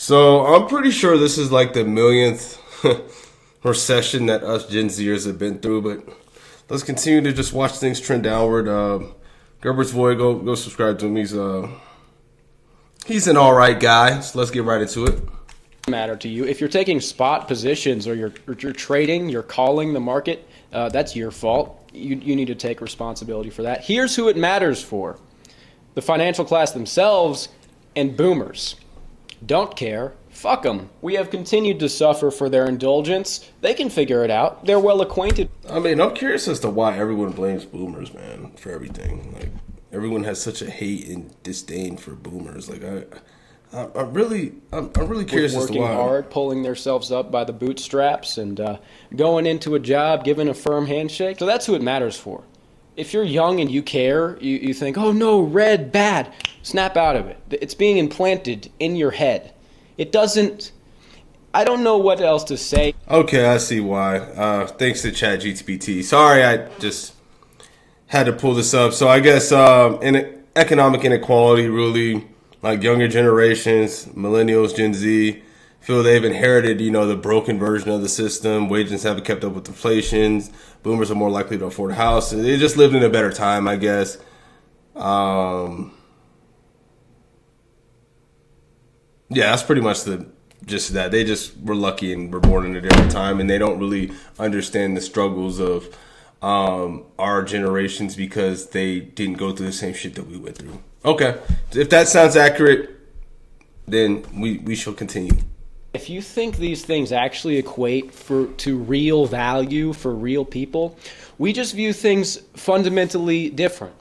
So I'm pretty sure this is like the millionth recession that us Gen Zers have been through, but let's continue to just watch things trend downward. Gerbert's Void, go subscribe to him. He's an all right guy. So let's get right into it. Matter to you. If you're taking spot positions or you're trading, you're calling the market, that's your fault. You need to take responsibility for that. Here's who it matters for: the financial class themselves and boomers. Don't care. Fuck them. We have continued to suffer for their indulgence. They can figure it out. They're well acquainted. I mean, I'm curious as to why everyone blames boomers, man, for everything. Like, everyone has such a hate and disdain for boomers. Like, I'm really curious as to Working why. hard, pulling themselves up by the bootstraps, and going into a job, giving a firm handshake. So that's who it matters for. If you're young and you care, you think, oh no, red, bad, snap out of it. It's being implanted in your head. It doesn't, I don't know what else to say. Okay, I see why. Thanks to ChatGPT. Sorry, I just had to pull this up. So I guess in economic inequality, really, like younger generations, millennials, Gen Z, feel they've inherited, the broken version of the system. Wages haven't kept up with inflation. Boomers are more likely to afford a house. They just lived in a better time, I guess. Yeah, that's pretty much just that. They just were lucky and were born in a different time, and they don't really understand the struggles of our generations because they didn't go through the same shit that we went through. Okay, if that sounds accurate, then we shall continue. If you think these things actually equate to real value for real people, we just view things fundamentally different.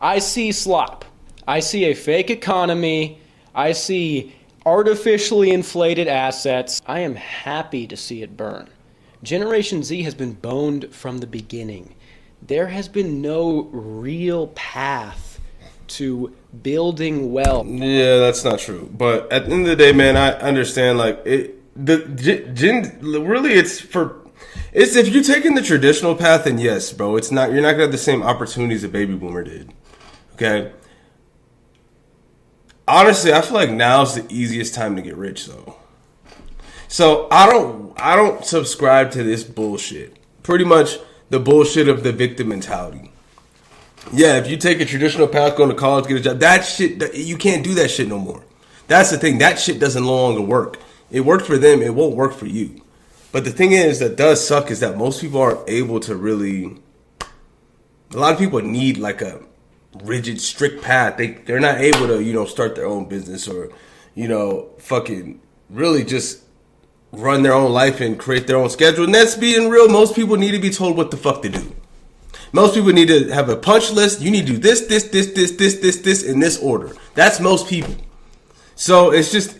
I see slop. I see a fake economy. I see artificially inflated assets. I am happy to see it burn. Generation Z has been boned from the beginning. There has been no real path to building wealth. Yeah, that's not true. But at the end of the day, man, I understand. Like really, it's if you're taking the traditional path, then yes, bro, it's not. You're not gonna have the same opportunities a baby boomer did. Okay. Honestly, I feel like now's the easiest time to get rich, though. So I don't subscribe to this bullshit. Pretty much the bullshit of the victim mentality. Yeah, if you take a traditional path, going to college, get a job, that shit, you can't do that shit no more. That's the thing. That shit doesn't no longer work. It worked for them. It won't work for you. But the thing is that does suck is that most people aren't able to really. A lot of people need like a rigid, strict path. They're not able to, start their own business or, fucking really just run their own life and create their own schedule. And that's being real. Most people need to be told what the fuck to do. Most people need to have a punch list. You need to do this, in this order. That's most people. So it's just,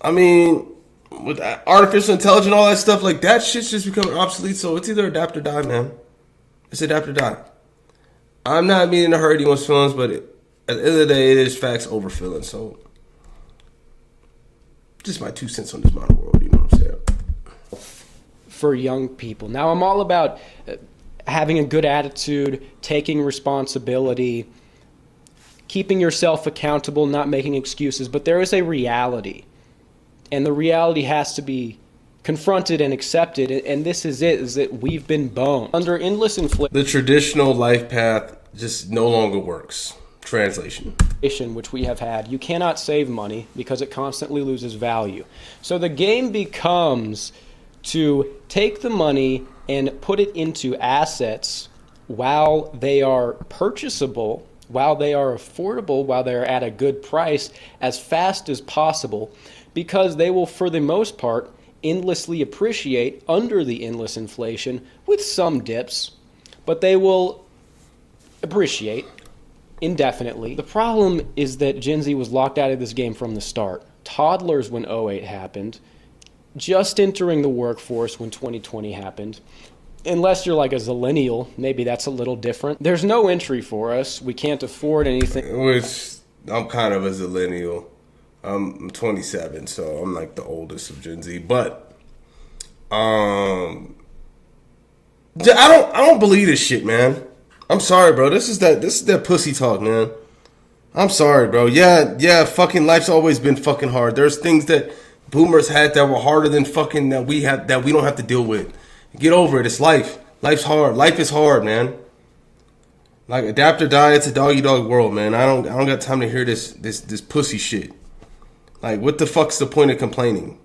I mean, with artificial intelligence and all that stuff, like that shit's just becoming obsolete. So it's either adapt or die, man. It's adapt or die. I'm not meaning to hurt anyone's feelings, but at the end of the day, it is facts over feelings. So just my 2 cents on this modern world, you know what I'm saying? For young people. Now, I'm all about having a good attitude, taking responsibility, keeping yourself accountable, not making excuses. But there is a reality, and the reality has to be confronted and accepted. And this is it: is that we've been boned under endless inflation. The traditional life path just no longer works. Translation. Which we have had. You cannot save money because it constantly loses value. So the game becomes to take the money and put it into assets while they are purchasable, while they are affordable, while they're at a good price as fast as possible, because they will, for the most part, endlessly appreciate under the endless inflation with some dips, but they will appreciate indefinitely. The problem is that Gen Z was locked out of this game from the start. Toddlers when '08 happened, just entering the workforce when 2020 happened. Unless you're like a zillennial, maybe that's a little different. There's no entry for us. We can't afford anything. Which, I'm kind of a zillennial. I'm 27, so I'm like the oldest of Gen Z. But I don't believe this shit, man. I'm sorry, bro. This is that pussy talk, man. I'm sorry, bro. Yeah, fucking life's always been fucking hard. There's things that boomers had that were harder than fucking that we don't have to deal with. Get over it. It's life. Life's hard. Life is hard, man. Like, adapt or die. It's a doggy dog world, man. I don't got time to hear this pussy shit. Like, what the fuck's the point of complaining?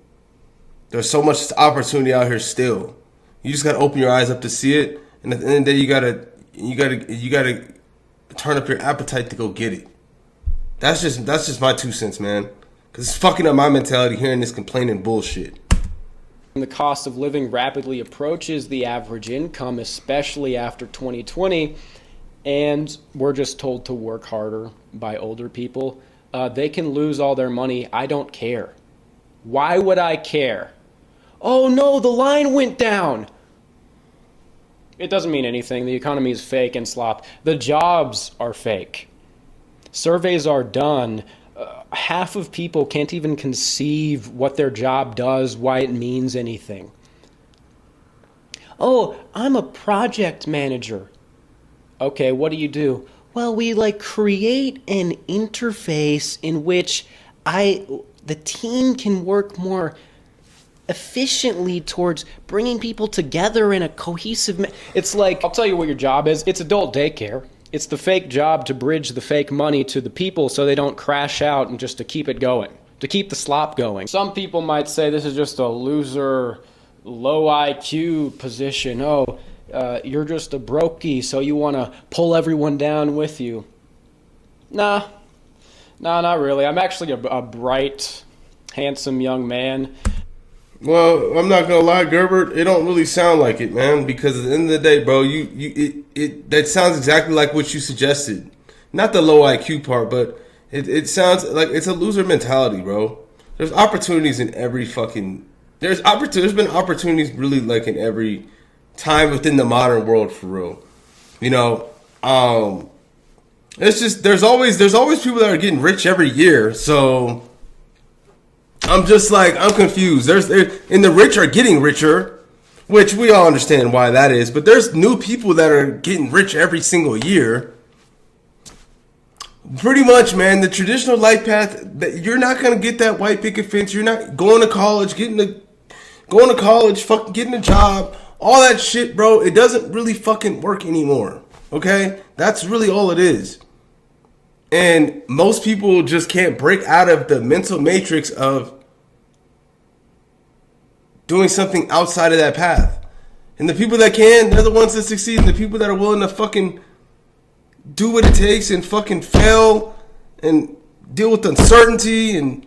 There's so much opportunity out here still. You just gotta open your eyes up to see it, and at the end of the day, you gotta turn up your appetite to go get it. That's just my 2 cents, man. Cause it's fucking up my mentality hearing this complaining bullshit. The cost of living rapidly approaches the average income, especially after 2020, and we're just told to work harder by older people. They can lose all their money. I don't care. Why would I care? Oh no, the line went down. It doesn't mean anything. The economy is fake and slop. The jobs are fake. Surveys are done. Half of people can't even conceive what their job does, why it means anything. Oh, I'm a project manager. Okay, what do you do? Well, we create an interface in which the team can work more efficiently towards bringing people together in a cohesive... It's like, I'll tell you what your job is. It's adult daycare. It's the fake job to bridge the fake money to the people so they don't crash out and just to keep it going, to keep the slop going. Some people might say this is just a loser, low IQ position. Oh, you're just a brokey, so you want to pull everyone down with you. Nah, not really. I'm actually a bright, handsome young man. Well, I'm not gonna lie, Gerbert. It don't really sound like it, man. Because at the end of the day, bro, that sounds exactly like what you suggested. Not the low IQ part, but it sounds like it's a loser mentality, bro. There's opportunities in every fucking. There's been opportunities really like in every time within the modern world, for real. You know, it's just there's always people that are getting rich every year, so. I'm confused. And the rich are getting richer, which we all understand why that is. But there's new people that are getting rich every single year. Pretty much, man, the traditional life path, that you're not gonna get that white picket fence. You're not going to college, fucking getting a job, all that shit, bro. It doesn't really fucking work anymore. Okay, that's really all it is. And most people just can't break out of the mental matrix of doing something outside of that path. And the people that can, they're the ones that succeed. And the people that are willing to fucking do what it takes and fucking fail and deal with uncertainty and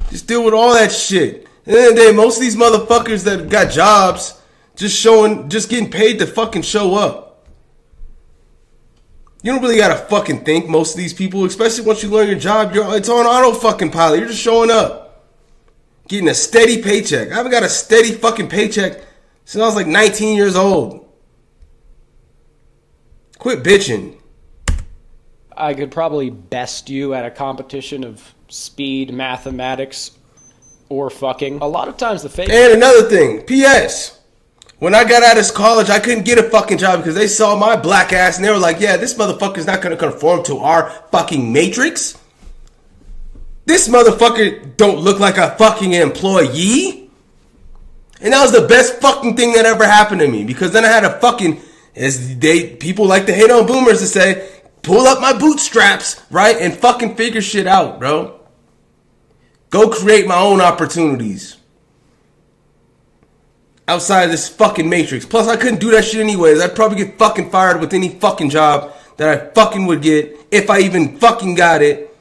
just deal with all that shit. At the end of the day, most of these motherfuckers that got jobs just getting paid to fucking show up. You don't really gotta fucking think, most of these people, especially once you learn your job, it's on auto fucking pilot. You're just showing up. Getting a steady paycheck. I haven't got a steady fucking paycheck since I was like 19 years old. Quit bitching. I could probably best you at a competition of speed, mathematics, or fucking. A lot of times the fake... And another thing, P.S. When I got out of college, I couldn't get a fucking job because they saw my black ass and they were like, yeah, this motherfucker's not going to conform to our fucking matrix. This motherfucker don't look like a fucking employee. And that was the best fucking thing that ever happened to me because then I had a fucking, people like to hate on boomers to say, pull up my bootstraps, right? And fucking figure shit out, bro. Go create my own opportunities. Outside of this fucking matrix. Plus, I couldn't do that shit anyways. I'd probably get fucking fired with any fucking job that I fucking would get if I even fucking got it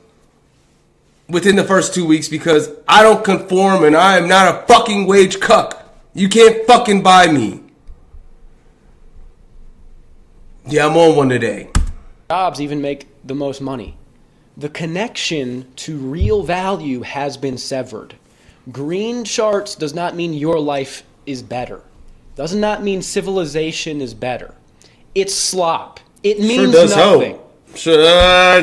within the first 2 weeks because I don't conform and I am not a fucking wage cuck. You can't fucking buy me. Yeah, I'm on one today. Jobs even make the most money. The connection to real value has been severed. Green charts does not mean your life is better. Does not mean civilization is better. It's slop. It means nothing. Sure. Yeah.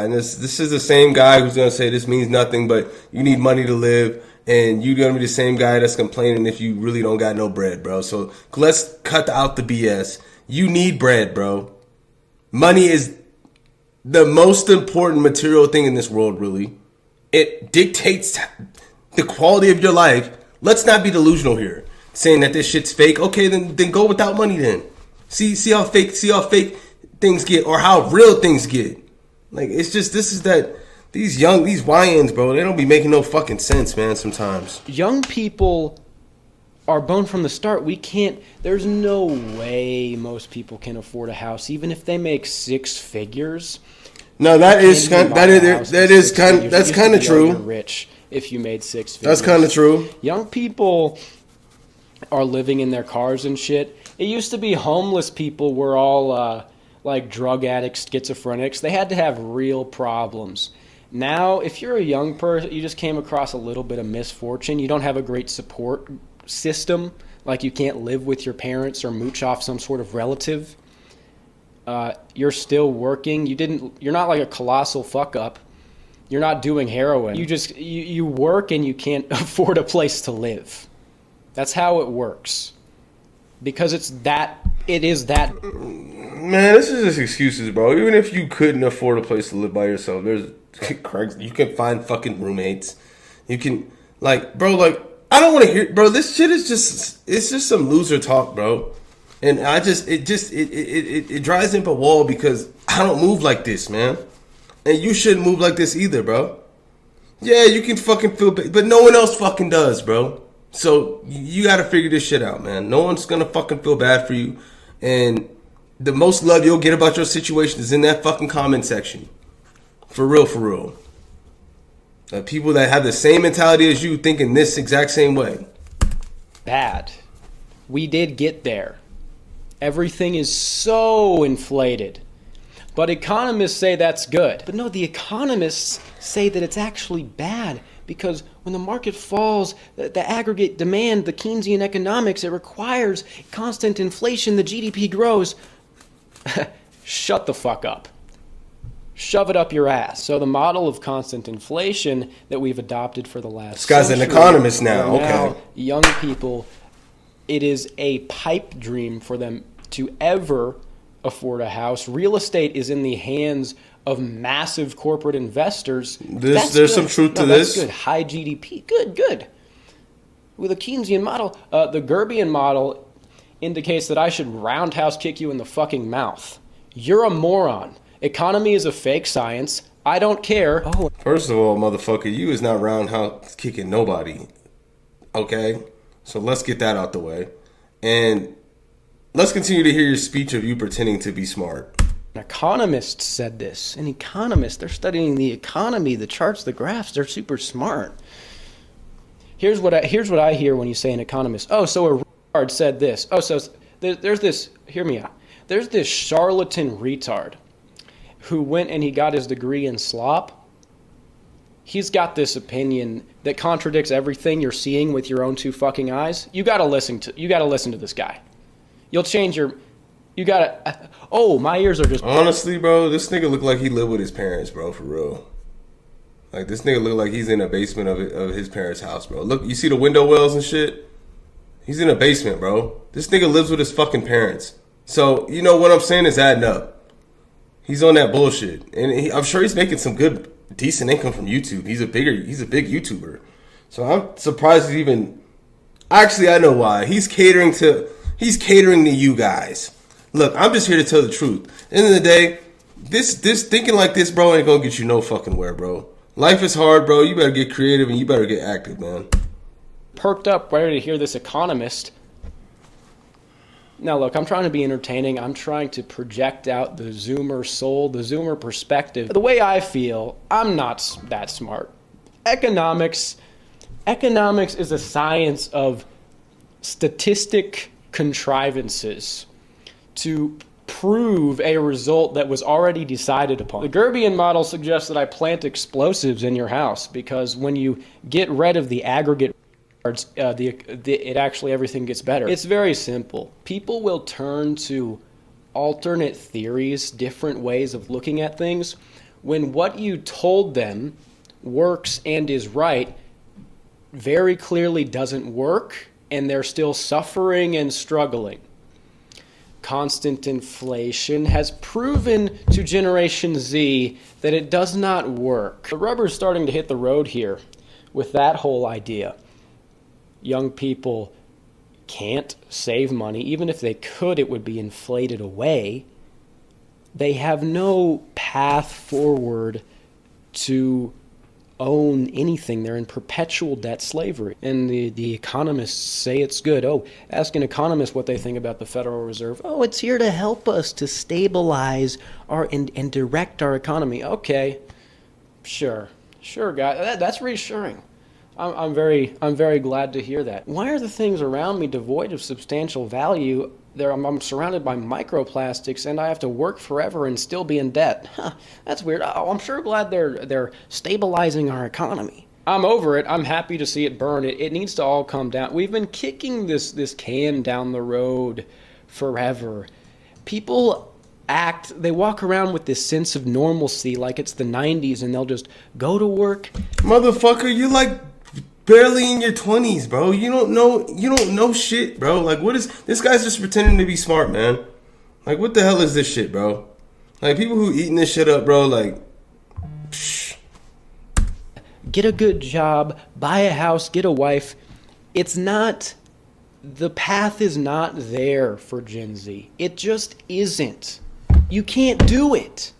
And this is the same guy who's gonna say this means nothing, but you need money to live, and you're gonna be the same guy that's complaining if you really don't got no bread, bro. So let's cut out the BS. You need bread, bro. Money is the most important material thing in this world, really. It dictates the quality of your life. Let's not be delusional here, saying that this shit's fake. Okay, then go without money then. See how fake things get, or how real things get. Like, it's just, these YNs, bro, they don't be making no fucking sense, man, sometimes. Young people are born from the start. There's no way most people can afford a house, even if they make six figures. No, that's kind of true. You're rich if you made six figures. That's kind of true. Young people are living in their cars and shit. It used to be homeless people were all like drug addicts, schizophrenics. They had to have real problems. Now, if you're a young person, you just came across a little bit of misfortune, you don't have a great support system, like you can't live with your parents or mooch off some sort of relative. You're still working. You're not like a colossal fuck up. You're not doing heroin. You work and you can't afford a place to live. That's how it works. Because it is that. Man, this is just excuses, bro. Even if you couldn't afford a place to live by yourself, you can find fucking roommates. You can, bro, I don't want to hear, bro, this shit is just some loser talk, bro. And it drives me up a wall because I don't move like this, man. And you shouldn't move like this either, bro. Yeah, you can fucking feel bad, but no one else fucking does, bro. So you got to figure this shit out, man. No one's going to fucking feel bad for you. And the most love you'll get about your situation is in that fucking comment section. For real, for real. People that have the same mentality as you think in this exact same way. Bad. We did get there. Everything is so inflated. But economists say that's good. But no, the economists say that it's actually bad. Because when the market falls, the aggregate demand, the Keynesian economics, it requires constant inflation, the GDP grows. Shut the fuck up. Shove it up your ass. So the model of constant inflation that we've adopted for the last This guy's an economist now, okay. Now, young people, it is a pipe dream for them to ever afford a house. Real estate is in the hands of massive corporate investors. There's some truth to this. That's good. High GDP. Good. With a Keynesian model, the Gerbian model indicates that I should roundhouse kick you in the fucking mouth. You're a moron. Economy is a fake science. I don't care. Oh. First of all, motherfucker, you is not roundhouse kicking nobody. Okay? So let's get that out the way. And let's continue to hear your speech of you pretending to be smart. An economist said this. An economist, they're studying the economy, the charts, the graphs. They're super smart. Here's what I hear when you say an economist. Oh, so a retard said this. Oh, so there's this, hear me out. There's this charlatan retard who went and he got his degree in slop. He's got this opinion that contradicts everything you're seeing with your own two fucking eyes. You gotta listen to this guy. You'll change my ears are just... Honestly, bro, this nigga look like he lived with his parents, bro, for real. Like, this nigga look like he's in a basement of his parents' house, bro. Look, you see the window wells and shit? He's in a basement, bro. This nigga lives with his fucking parents. So, you know what I'm saying is adding up. He's on that bullshit. And I'm sure he's making some good, decent income from YouTube. He's a big YouTuber. So I'm surprised he's even... Actually, I know why. He's catering to you guys. Look, I'm just here to tell the truth. At the end of the day, this thinking like this, bro, ain't gonna get you no fucking where, bro. Life is hard, bro. You better get creative and you better get active, man. Perked up ready to hear this economist. Now, look, I'm trying to be entertaining. I'm trying to project out the Zoomer soul, the Zoomer perspective. The way I feel, I'm not that smart. Economics is a science of statistic contrivances to prove a result that was already decided upon. The Gerbian model suggests that I plant explosives in your house because when you get rid of the aggregate it actually everything gets better. It's very simple. People will turn to alternate theories, different ways of looking at things, when what you told them works and is right very clearly doesn't work, and they're still suffering and struggling. constant inflation has proven to Generation Z that it does not work. The rubber's starting to hit the road here with that whole idea. Young people can't save money. Even if they could, it would be inflated away. They have no path forward to own anything. They're in perpetual debt slavery. And the economists say it's good. Oh, ask an economist what they think about the Federal Reserve. Oh, it's here to help us to stabilize and direct our economy. Okay, sure, guy. That's reassuring. I'm very glad to hear that. Why are the things around me devoid of substantial value? I'm surrounded by microplastics, and I have to work forever and still be in debt. Huh, that's weird. Oh, I'm sure glad they're stabilizing our economy. I'm over it. I'm happy to see it burn. It needs to all come down. We've been kicking this can down the road forever. People they walk around with this sense of normalcy like it's the 90s, and they'll just go to work. Motherfucker, you like barely in your 20s, bro. You don't know shit, bro. Like, what is this guy's just pretending to be smart, man? Like, what the hell is this shit, bro? Like, people who eating this shit up, bro, like, psh. Get a good job, buy a house, get a wife. The path is not there for Gen Z. It just isn't. You can't do it.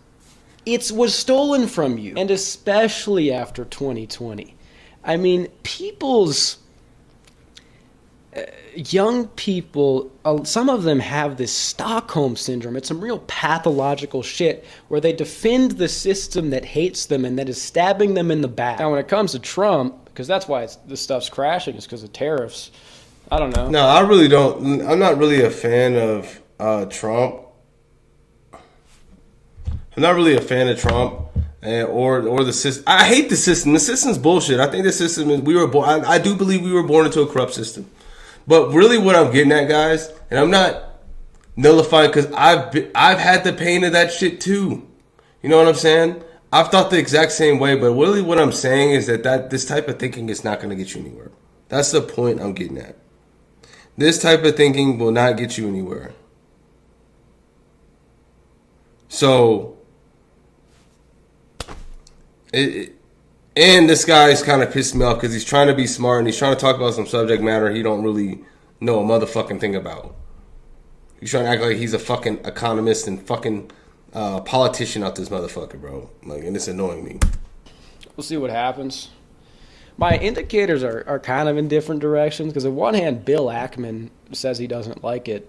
It was stolen from you. And especially after 2020. I mean, young people, some of them have this Stockholm syndrome. It's some real pathological shit where they defend the system that hates them and that is stabbing them in the back. Now, when it comes to Trump, because that's why this stuff's crashing, is because of tariffs. I don't know. No, I really don't. I'm not really a fan of Trump. I'm not really a fan of Trump. Or the system. I hate the system. The system's bullshit. I think the system is. We were born. I do believe we were born into a corrupt system. But really, what I'm getting at, guys, and I'm not nullifying because I've had the pain of that shit too. You know what I'm saying? I've thought the exact same way. But really, what I'm saying is that this type of thinking is not going to get you anywhere. That's the point I'm getting at. This type of thinking will not get you anywhere. So. And this guy's kind of pissed me off because he's trying to be smart and he's trying to talk about some subject matter he don't really know a motherfucking thing about. He's trying to act like he's a fucking economist and fucking politician out this motherfucker, bro. Like, and it's annoying me. We'll see what happens. My indicators are kind of in different directions because on one hand, Bill Ackman says he doesn't like it,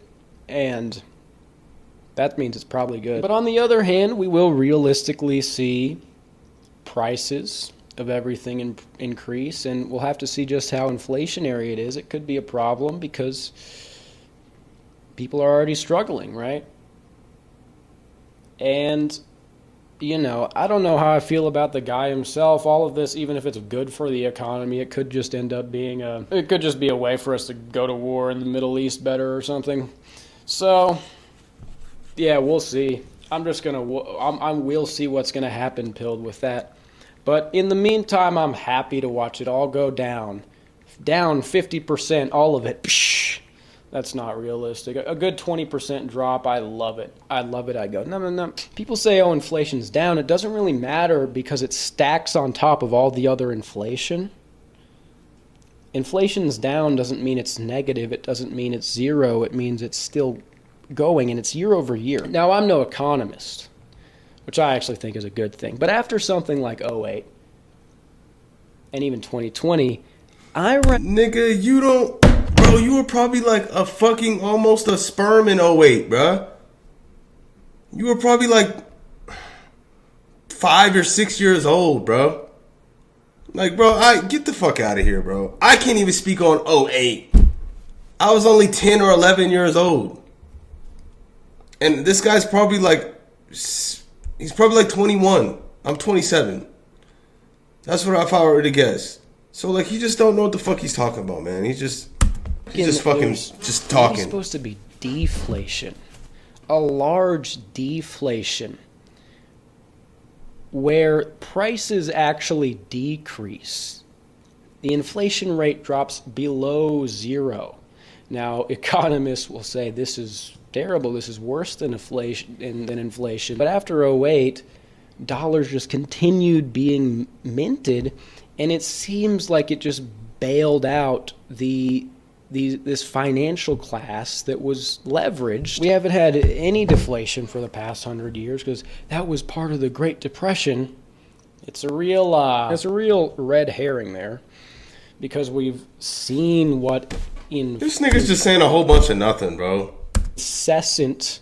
and that means it's probably good. But on the other hand, we will realistically see prices of everything increase, and we'll have to see just how inflationary it is. It could be a problem because people are already struggling, right? And, I don't know how I feel about the guy himself. All of this, even if it's good for the economy, it could just end up being it could just be a way for us to go to war in the Middle East better or something. So, yeah, we'll see. We'll see what's gonna happen, Pilled, with that. But in the meantime, I'm happy to watch it all go down 50%, all of it. Psh, that's not realistic. A good 20% drop. I love it. I go, no. People say, oh, inflation's down. It doesn't really matter because it stacks on top of all the other inflation. Inflation's down doesn't mean it's negative. It doesn't mean it's zero. It means it's still going, and it's year over year. Now, I'm no economist, which I actually think is a good thing. But after something like 2008 and even 2020, Nigga, you don't... Bro, you were probably like a fucking almost a sperm in 2008, bruh. You were probably like 5 or 6 years old, bro. Like, bro, get the fuck out of here, bro. I can't even speak on 2008. I was only 10 or 11 years old. And this guy's probably like... He's probably like 21. I'm 27. That's what if I were to guess. So, like, he just don't know what the fuck he's talking about, man. He's just fucking just talking. It's supposed to be deflation. A large deflation where prices actually decrease. The inflation rate drops below zero. Now, economists will say this is terrible. This is worse than inflation. But after '08, dollars just continued being minted, and it seems like it just bailed out this financial class that was leveraged. We haven't had any deflation for the past 100 years because that was part of the Great Depression. It's a real red herring there, because we've seen what this nigga's just saying a whole bunch of nothing, bro. Incessant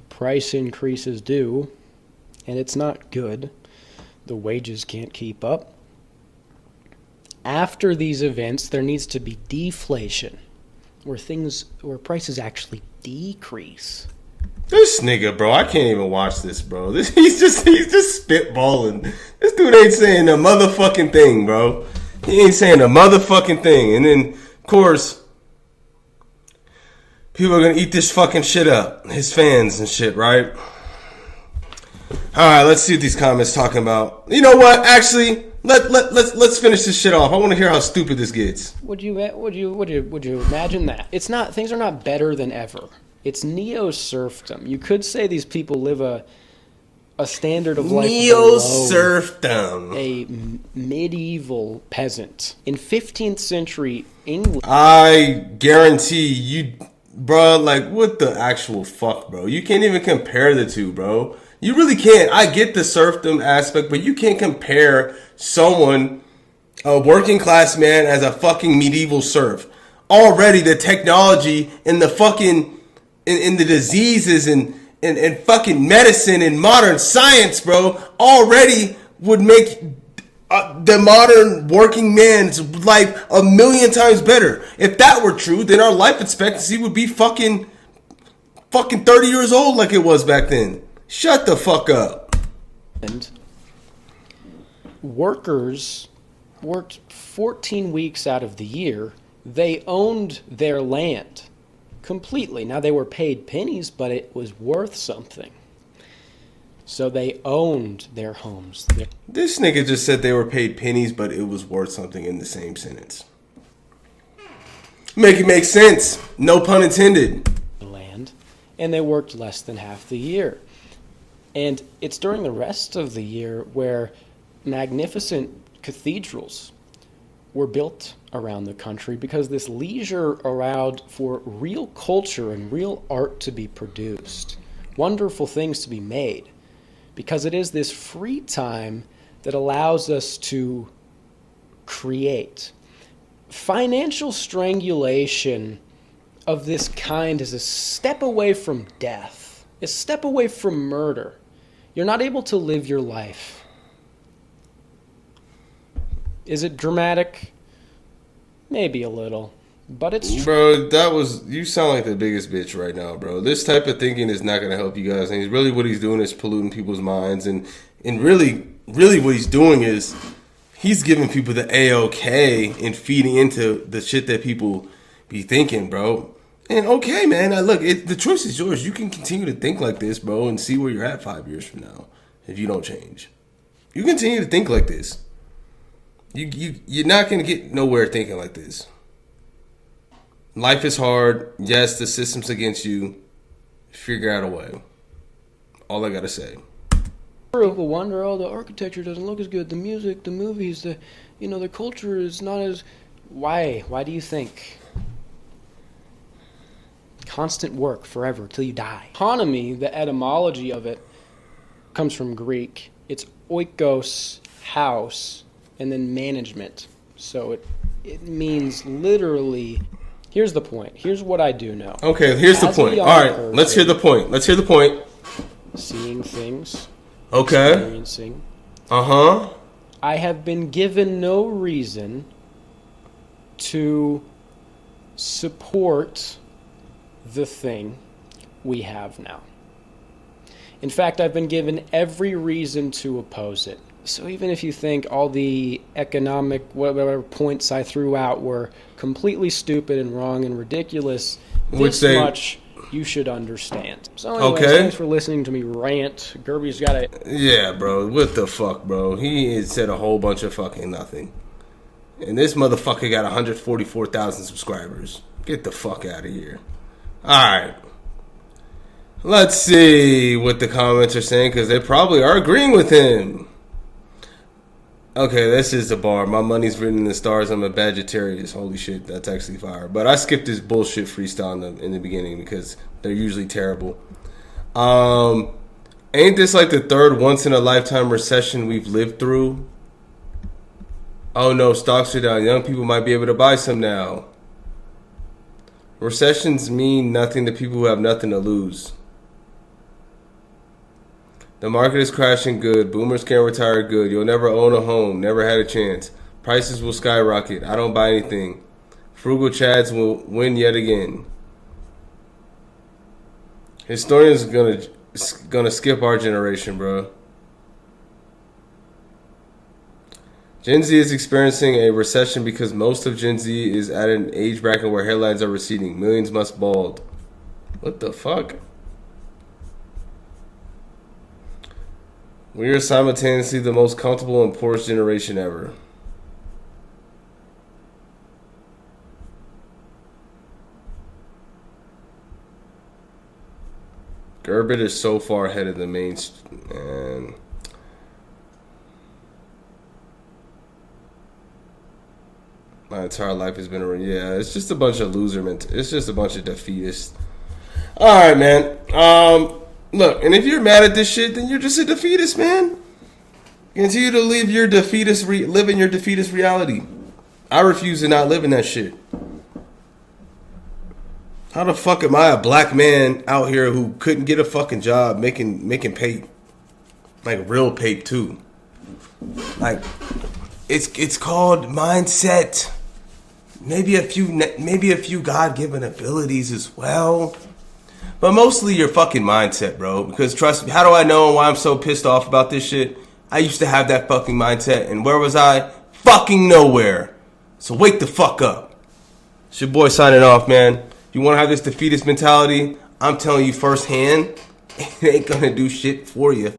price increases do, and it's not good. The wages can't keep up. After these events, there needs to be deflation, where prices actually decrease. This nigga, bro, I can't even watch this, bro. He's just spitballing. This dude ain't saying a motherfucking thing, bro. He ain't saying a motherfucking thing. And then, of course, people are gonna eat this fucking shit up. His fans and shit, right? Alright, let's see what these comments talking about. You know what? Actually, let's finish this shit off. I want to hear how stupid this gets. Would you imagine that? It's not, things are not better than ever. It's neo-serfdom. You could say these people live a standard of life neo-serfdom. A medieval peasant. In 15th century England, I guarantee you, bro, like, what the actual fuck, bro? You can't even compare the two, bro. You really can't. I get the serfdom aspect, but you can't compare someone, a working class man, as a fucking medieval serf. Already the technology and the fucking in the diseases and fucking medicine and modern science, bro, already would make the modern working man's life a million times better. If that were true, then our life expectancy would be fucking 30 years old like it was back then. Shut the fuck up. And workers worked 14 weeks out of the year. They owned their land completely. Now, they were paid pennies, but it was worth something. So they owned their homes. This nigga just said they were paid pennies, but it was worth something in the same sentence. Make it make sense. No pun intended. Land, and they worked less than half the year. And it's during the rest of the year where magnificent cathedrals were built around the country, because this leisure allowed for real culture and real art to be produced, wonderful things to be made, because it is this free time that allows us to create. Financial strangulation of this kind is a step away from death, a step away from murder. You're not able to live your life. Is it dramatic? Maybe a little, but it's true. Bro, you sound like the biggest bitch right now, bro. This type of thinking is not going to help you guys. And really what he's doing is polluting people's minds. And really what he's doing is he's giving people the A-OK and feeding into the shit that people be thinking, bro. And okay, man, look, the choice is yours. You can continue to think like this, bro, and see where you're at 5 years from now if you don't change. You continue to think like this. You're not going to get nowhere thinking like this. Life is hard. Yes, the system's against you. Figure out a way. All I got to say. People wonder, oh, the architecture doesn't look as good. The music, the movies, the culture is not as... Why? Why do you think? Constant work forever till you die. Economy, the etymology of it, comes from Greek. It's oikos, house, and then management. So it means literally... Here's the point. Here's what I do know. Okay, here's the point. All right, let's hear the point. Seeing things. Okay. Experiencing. Uh-huh. I have been given no reason to support the thing we have now. In fact, I've been given every reason to oppose it. So even if you think all the economic whatever points I threw out were completely stupid and wrong and ridiculous, much you should understand. So anyways, thanks for listening to me rant. Gerby's got a... Yeah, bro. What the fuck, bro? He said a whole bunch of fucking nothing. And this motherfucker got 144,000 subscribers. Get the fuck out of here. Alright. Let's see what the comments are saying, because they probably are agreeing with him. Okay, this is the bar. My money's written in the stars. I'm a Sagittarius. Holy shit, that's actually fire. But I skipped this bullshit freestyle in the beginning because they're usually terrible. Ain't this like the third once-in-a-lifetime recession we've lived through? Oh no, stocks are down. Young people might be able to buy some now. Recessions mean nothing to people who have nothing to lose. The market is crashing good. Boomers can't retire good. You'll never own a home. Never had a chance. Prices will skyrocket. I don't buy anything. Frugal Chads will win yet again. Historians gonna skip our generation, bro. Gen Z is experiencing a recession because most of Gen Z is at an age bracket where hairlines are receding. Millions must bald. What the fuck? We are simultaneously the most comfortable and poorest generation ever. Gerbit is so far ahead of the main, and my entire life has been a it's just a bunch of it's just a bunch of defeatists. All right, man. Look, and if you're mad at this shit, then you're just a defeatist, man. Continue to live your defeatist live in your defeatist reality. I refuse to not live in that shit. How the fuck am I a black man out here who couldn't get a fucking job making pape? Like real pape too. Like it's called mindset. Maybe a few God-given abilities as well. But mostly your fucking mindset, bro. Because trust me, how do I know why I'm so pissed off about this shit? I used to have that fucking mindset, and where was I? Fucking nowhere. So wake the fuck up. It's your boy signing off, man. If you want to have this defeatist mentality, I'm telling you firsthand, it ain't gonna do shit for you.